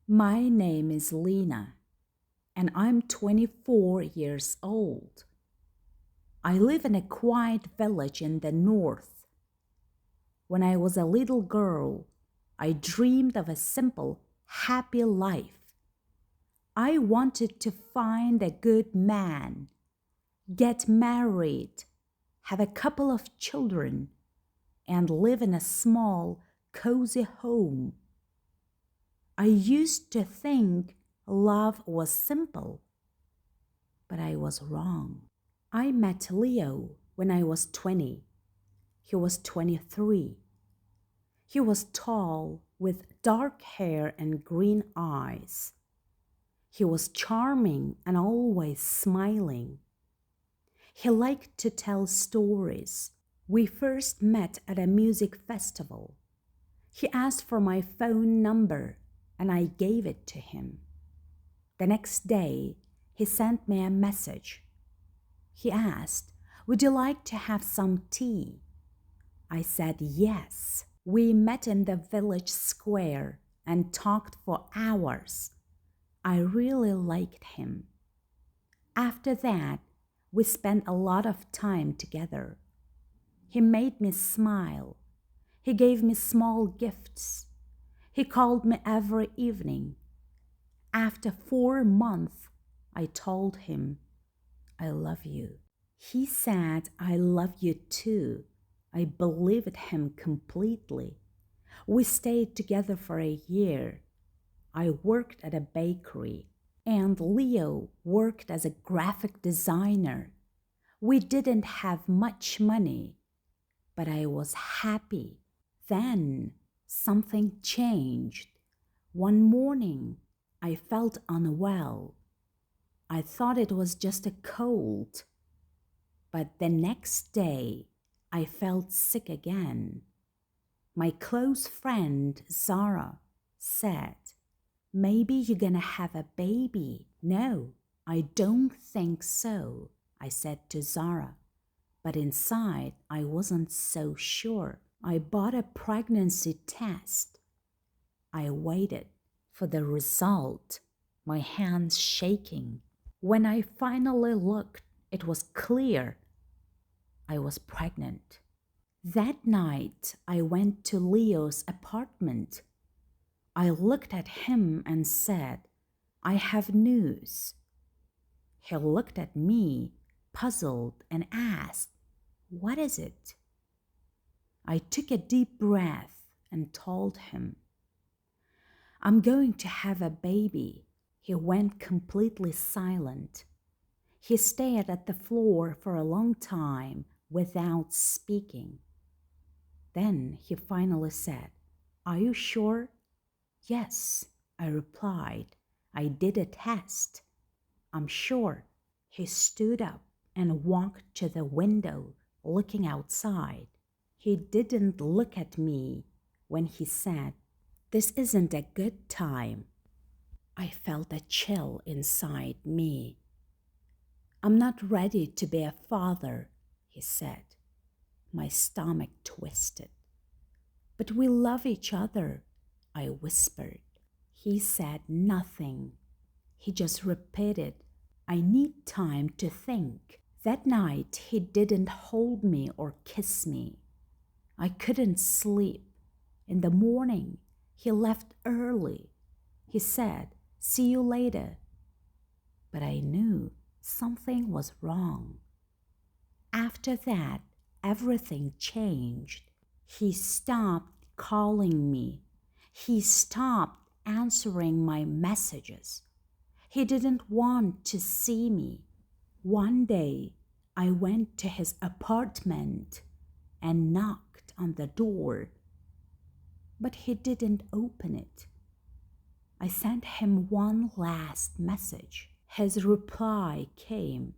My name is Lena, and I'm 24 years old. I live in a quiet village in the north. When I was a little girl, I dreamed of a simple, happy life. I wanted to find a good man, get married, have a couple of children, and live in a small, cozy home. I used to think love was simple, but I was wrong. I met Leo when I was 20. He was 23. He was tall with dark hair and green eyes. He was charming and always smiling. He liked to tell stories. We first met at a music festival. He asked for my phone number and I gave it to him. The next day, he sent me a message. He asked, "Would you like to have some tea?" I said yes. We met in the village square and talked for hours. I really liked him. After that, we spent a lot of time together. He made me smile. He gave me small gifts. He called me every evening. After 4 months, I told him, "I love you." He said, "I love you too." I believed him completely. We stayed together for a year. I worked at a bakery, and Leo worked as a graphic designer. We didn't have much money, but I was happy. Then something changed. One morning, I felt unwell. I thought it was just a cold. But the next day, I felt sick again. My close friend, Zara, said, "Maybe you're gonna have a baby." "No, I don't think so," I said to Zara. But inside, I wasn't so sure. I bought a pregnancy test. I waited for the result, my hands shaking. When I finally looked, it was clear. I was pregnant. That night, I went to Leo's apartment. I looked at him and said, "I have news." He looked at me, puzzled, and asked, "What is it?" I took a deep breath and told him, "I'm going to have a baby." He went completely silent. He stared at the floor for a long time without speaking. Then he finally said, "Are you sure?" "Yes," I replied. "I did a test. I'm sure." He stood up and walked to the window, looking outside. He didn't look at me when he said, "This isn't a good time." I felt a chill inside me. "I'm not ready to be a father," he said. My stomach twisted. "But we love each other," I whispered. He said nothing. He just repeated, "I need time to think." That night, he didn't hold me or kiss me. I couldn't sleep. In the morning, he left early. He said, "See you later." But I knew something was wrong. After that, everything changed. He stopped calling me. He stopped answering my messages. He didn't want to see me. One day, I went to his apartment and knocked on the door, but he didn't open it. I sent him one last message. His reply came,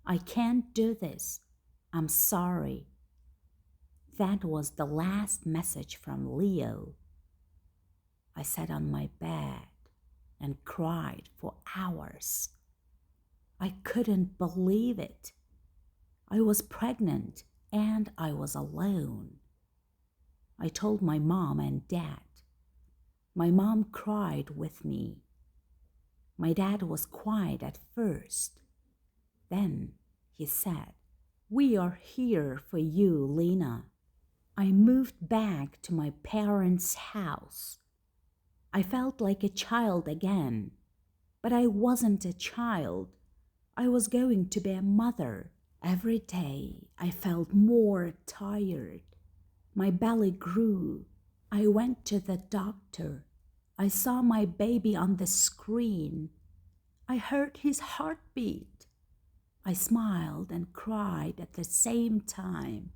"I can't do this. I'm sorry." That was the last message from Leo. I sat on my bed and cried for hours. I couldn't believe it. I was pregnant and I was alone. I told my mom and dad. My mom cried with me. My dad was quiet at first. Then he said, "We are here for you, Lena." I moved back to my parents' house. I felt like a child again, but I wasn't a child. I was going to be a mother. Every day I felt more tired. My belly grew. I went to the doctor. I saw my baby on the screen. I heard his heartbeat. I smiled and cried at the same time.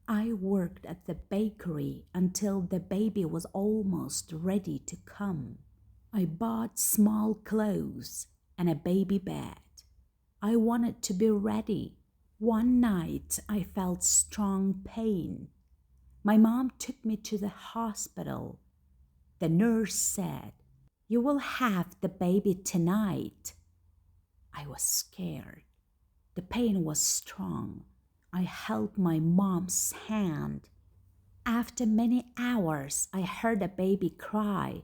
I worked at the bakery until the baby was almost ready to come. I bought small clothes and a baby bed. I wanted to be ready. One night I felt strong pain. My mom took me to the hospital. The nurse said, "You will have the baby tonight." I was scared. The pain was strong. I held my mom's hand. After many hours, I heard a baby cry.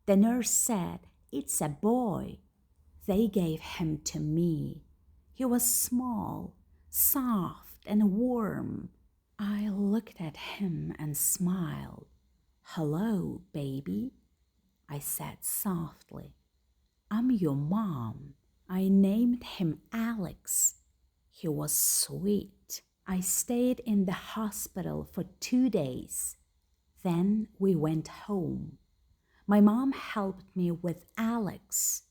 The nurse said, "It's a boy." They gave him to me. He was small, soft, and warm. I looked at him and smiled. "Hello, baby," I said softly. "I'm your mom." I named him Alex. He was sweet. I stayed in the hospital for 2 days. Then we went home. My mom helped me with Alex.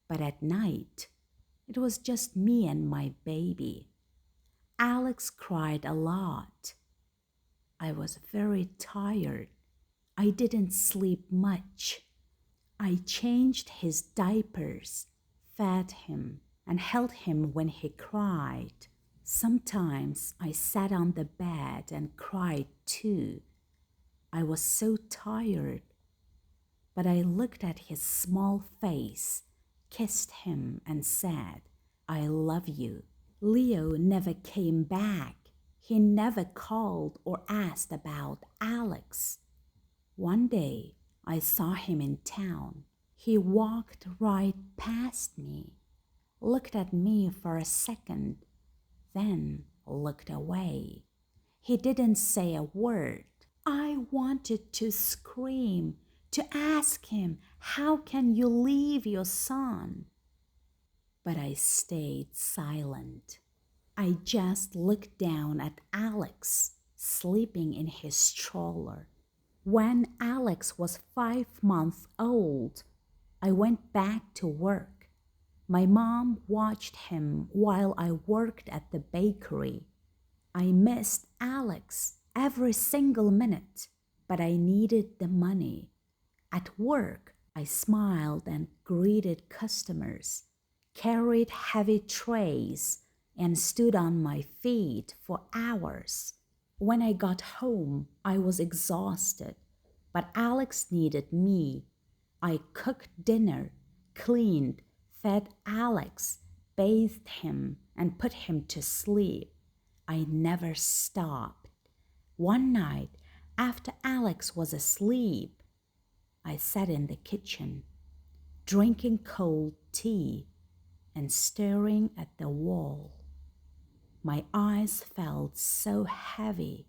But at night, it was just me and my baby. Alex cried a lot. I was very tired. I didn't sleep much. I changed his diapers, fed him, and held him when he cried. Sometimes I sat on the bed and cried too. I was so tired. But I looked at his small face, kissed him, and said, "I love you." Leo never came back. He never called or asked about Alex. One day, I saw him in town. He walked right past me, looked at me for a second, then looked away. He didn't say a word. I wanted to scream, to ask him, "How can you leave your son?" But I stayed silent. I just looked down at Alex, sleeping in his stroller. When Alex was 5 months old, I went back to work. My mom watched him while I worked at the bakery. I missed Alex every single minute, but I needed the money. At work, I smiled and greeted customers, carried heavy trays, and stood on my feet for hours. When I got home, I was exhausted, but Alex needed me. I cooked dinner, cleaned, fed Alex, bathed him, and put him to sleep. I never stopped. One night, after Alex was asleep, I sat in the kitchen, drinking cold tea and staring at the wall. My eyes felt so heavy.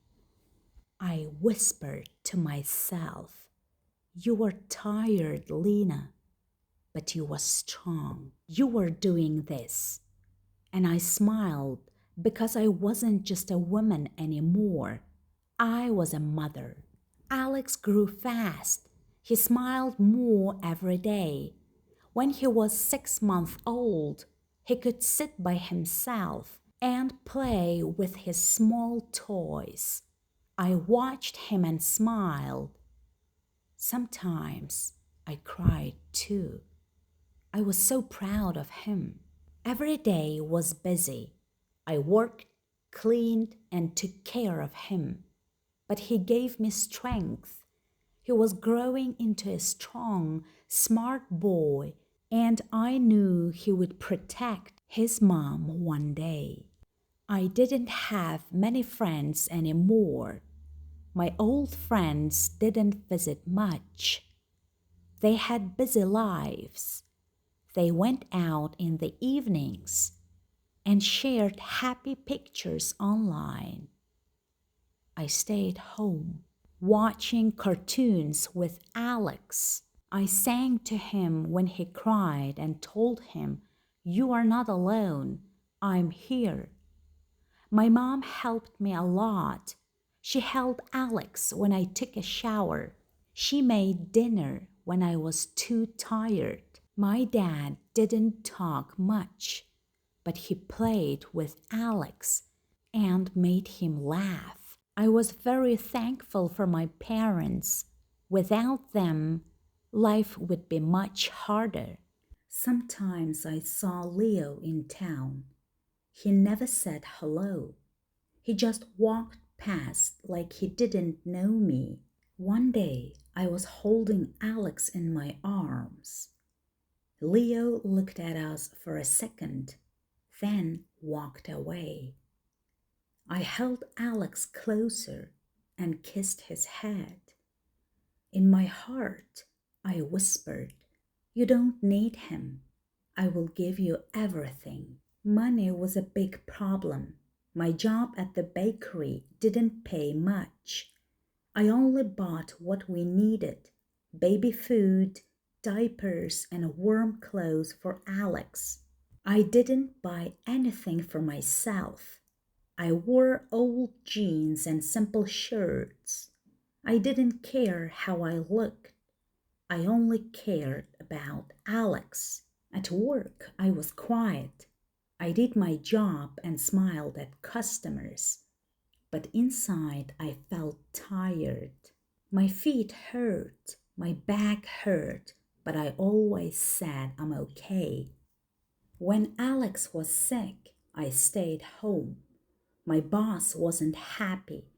I whispered to myself, "You were tired, Lena, but you were strong. You were doing this." And I smiled because I wasn't just a woman anymore. I was a mother. Alex grew fast. He smiled more every day. When he was 6 months old, he could sit by himself and play with his small toys. I watched him and smiled. Sometimes I cried too. I was so proud of him. Every day was busy. I worked, cleaned, and took care of him. But he gave me strength. He was growing into a strong, smart boy, and I knew he would protect his mom one day. I didn't have many friends anymore. My old friends didn't visit much. They had busy lives. They went out in the evenings and shared happy pictures online. I stayed home, watching cartoons with Alex. I sang to him when he cried and told him, "You are not alone. I'm here." My mom helped me a lot. She held Alex when I took a shower. She made dinner when I was too tired. My dad didn't talk much, but he played with Alex and made him laugh. I was very thankful for my parents. Without them, life would be much harder. Sometimes I saw Leo in town. He never said hello. He just walked past like he didn't know me. One day, I was holding Alex in my arms. Leo looked at us for a second, then walked away. I held Alex closer and kissed his head. In my heart, I whispered, "You don't need him. I will give you everything." Money was a big problem. My job at the bakery didn't pay much. I only bought what we needed: baby food, diapers, and warm clothes for Alex. I didn't buy anything for myself. I wore old jeans and simple shirts. I didn't care how I looked. I only cared about Alex. At work, I was quiet. I did my job and smiled at customers. But inside, I felt tired. My feet hurt, my back hurt, but I always said I'm okay. When Alex was sick, I stayed home. My boss wasn't happy.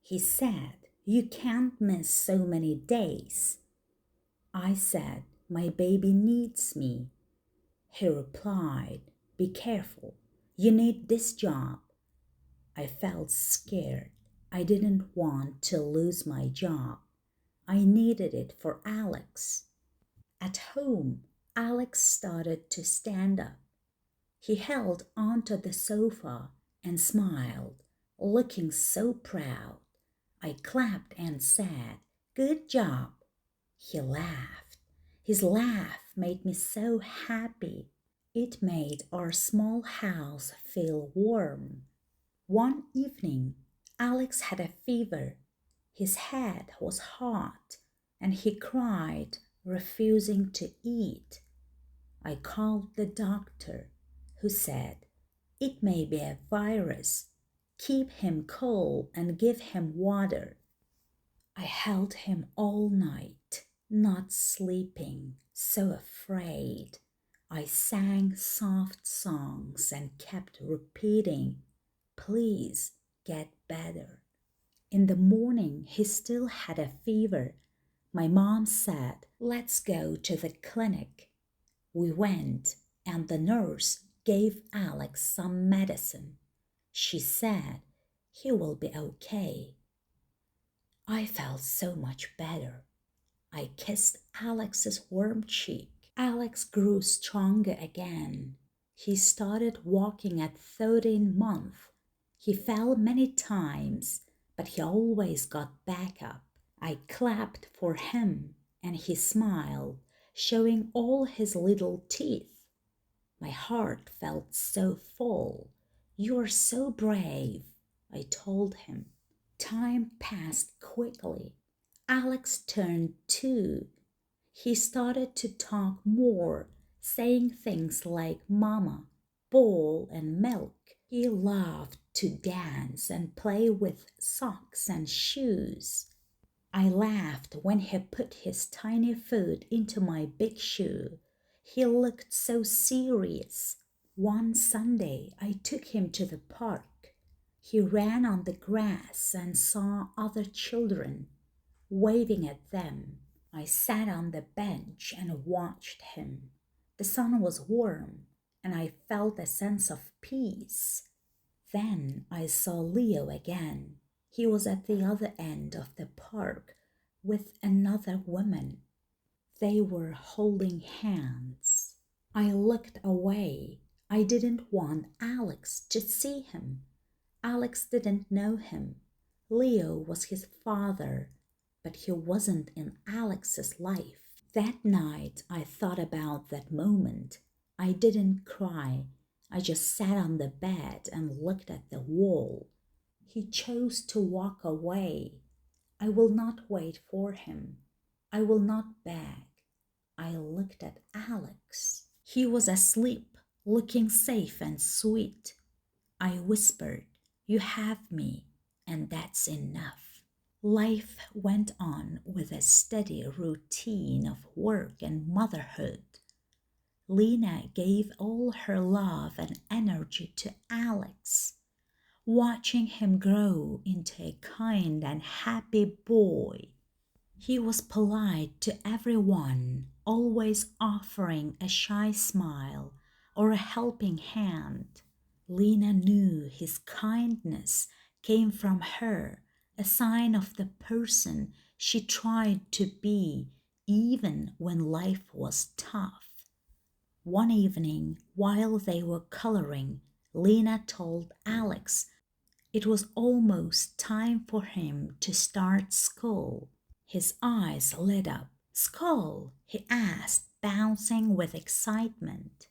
He said, "You can't miss so many days." I said, "My baby needs me." He replied, "Be careful. You need this job." I felt scared. I didn't want to lose my job. I needed it for Alex. At home, Alex started to stand up. He held onto the sofa and smiled, looking so proud. I clapped and said, "Good job." He laughed. His laugh made me so happy. It made our small house feel warm. One evening, Alex had a fever. His head was hot, and he cried, refusing to eat. I called the doctor, who said, "It may be a virus. Keep him cool and give him water." I held him all night, not sleeping, so afraid. I sang soft songs and kept repeating, "Please get better." In the morning, he still had a fever. My mom said, "Let's go to the clinic." We went, and the nurse gave Alex some medicine. She said, "He will be okay." I felt so much better. I kissed Alex's warm cheek. Alex grew stronger again. He started walking at 13 months. He fell many times, but he always got back up. I clapped for him, and he smiled, showing all his little teeth. My heart felt so full. "You are so brave," I told him. Time passed quickly. Alex turned 2. He started to talk more, saying things like "mama," "ball," and "milk." He loved to dance and play with socks and shoes. I laughed when he put his tiny foot into my big shoe. He looked so serious. One Sunday, I took him to the park. He ran on the grass and saw other children. Waving at them, I sat on the bench and watched him. The sun was warm, and I felt a sense of peace. Then I saw Leo again. He was at the other end of the park with another woman. They were holding hands. I looked away. I didn't want Alex to see him. Alex didn't know him. Leo was his father, but he wasn't in Alex's life. That night, I thought about that moment. I didn't cry. I just sat on the bed and looked at the wall. He chose to walk away. I will not wait for him. I will not beg. I looked at Alex. He was asleep, looking safe and sweet. I whispered, "You have me, and that's enough." Life went on with a steady routine of work and motherhood. Lena gave all her love and energy to Alex, watching him grow into a kind and happy boy. He was polite to everyone, always offering a shy smile or a helping hand. Lena knew his kindness came from her, a sign of the person she tried to be even when life was tough. One evening, while they were coloring, Lena told Alex it was almost time for him to start school. His eyes lit up. "School?" he asked, bouncing with excitement.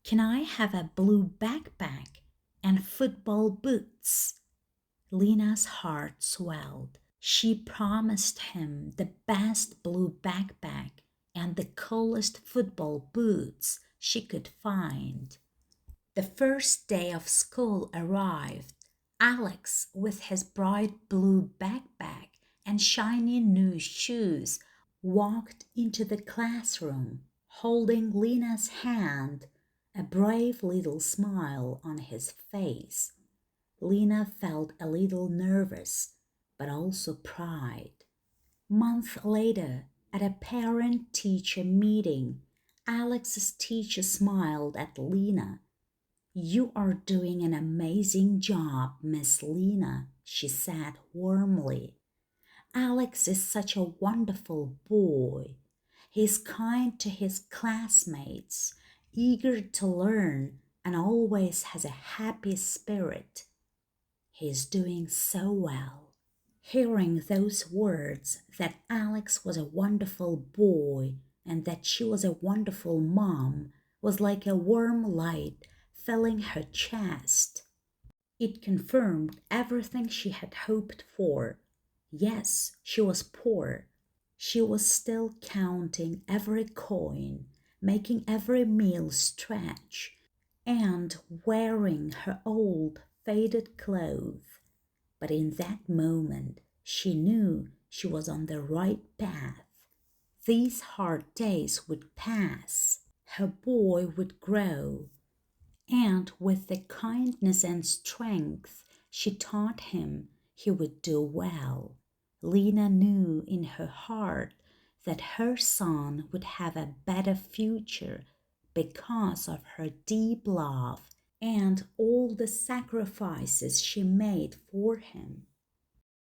"Can I have a blue backpack and football boots?" Lena's heart swelled. She promised him the best blue backpack and the coolest football boots she could find. The first day of school arrived. Alex, with his bright blue backpack and shiny new shoes, walked into the classroom, holding Lena's hand, a brave little smile on his face. Lena felt a little nervous, but also pride. Months later, at a parent-teacher meeting, Alex's teacher smiled at Lena. "You are doing an amazing job, Miss Lena," she said warmly. "Alex is such a wonderful boy. He's kind to his classmates, eager to learn, and always has a happy spirit. He's doing so well." Hearing those words, that Alex was a wonderful boy and that she was a wonderful mom, was like a warm light filling her chest. It confirmed everything she had hoped for. Yes, she was poor. She was still counting every coin, making every meal stretch, and wearing her old, faded clothes. But in that moment, she knew she was on the right path. These hard days would pass. Her boy would grow. And with the kindness and strength she taught him, he would do well. Lena knew in her heart that her son would have a better future because of her deep love and all the sacrifices she made for him.